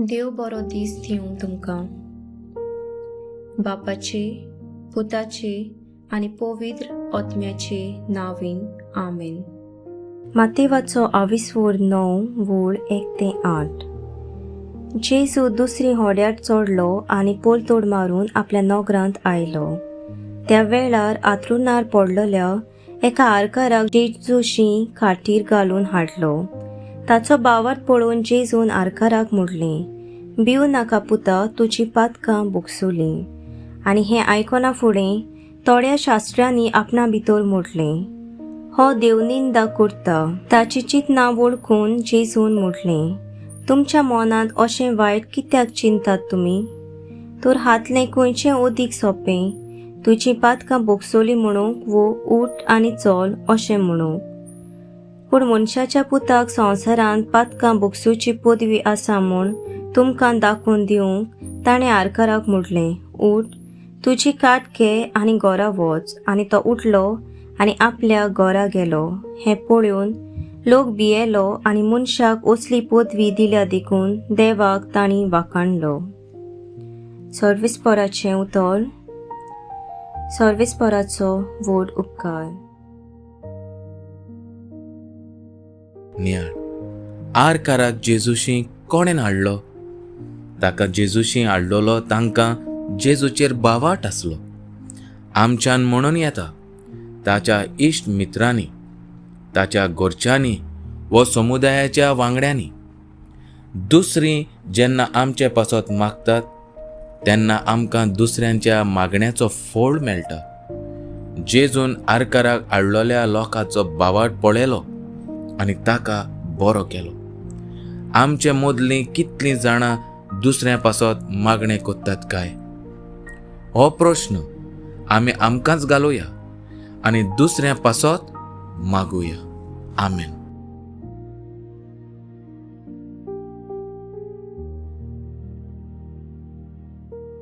देव बरो दीस दिवं तुमकां. बापाचे, पुताचे आनी पवित्र आत्म्याचे नांवीन आमेन. मातेवाचो 22:9-1-8. जेजू दुसरी होड्यार चोडलो आनी पोलतोड मारून आपल्या नोगरांत आयलो. त्या वेळार आंथरुणार पडलेल्या एका आरकाराक जेजूशी खाटीर घालून हाडलो. ताचो बावार्थ पळोवन जेजून आरकाराक म्हणलें, भिवू नाका पुता, तुजी पातकां बुगसुलीं. आनी हें आयकना फुडें थोड्या शास्त्रांनी आपणा भितर म्हटलें, हो देवनिंदा करता. ताची चिंतना वळखून जेजून म्हटलें, तुमच्या मनांत अशें वायट कित्याक चिंतात तुमी? तर हातलें खंयचें ओदीक सोंपें, तुजीं पातकां बुगसुलीं म्हणूंक वो उठ आनी चल अशें म्हणूंक? पूण मनशाच्या पुताक संवसारांत पातकां बुगसूची पदवी आसा म्हूण तुमकां दाखोवन दिवंक ताणें आरकाराक म्हटलें, उठ, तुजी काट घे आनी घरा वच. आनी तो उठलो आनी आपल्या घरा गेलो. हें पळोवन लोक भियेलो आनी मनशाक असली पदवी दिल्या देखून देवाक तांणी वाखाणलो. सर्वेस्पराचें उतर. सर्वेस्पराचो व्हड उपकार. नियाळ आरकाराक जेजूशी कोणें हाडलो? ताका जेजूशी हाडलोलो तांकां जेजूचेर बावाट आसलो. आमच्यान म्हणून येता ताच्या इश्ट मित्रांनी, ताच्या घरच्यांनी व समुदायाच्या वांगड्यांनी. दुसरीं जेन्ना आमचे पासत मागतात तेन्ना आमकां दुसऱ्यांच्या मागण्याचो फळ मेळटा. जेजून आरकाराक हाडलोल्या लोकांचो बावाट पळयलो आनी ताका बरो केलो. आमचे मदलीं कितलीं जाणां दुसऱ्या पासत मागणें कोत्तात काय? हो प्रश्न आमी आमकांच घालुया आनी दुसऱ्या पासत मागुया. आमेन.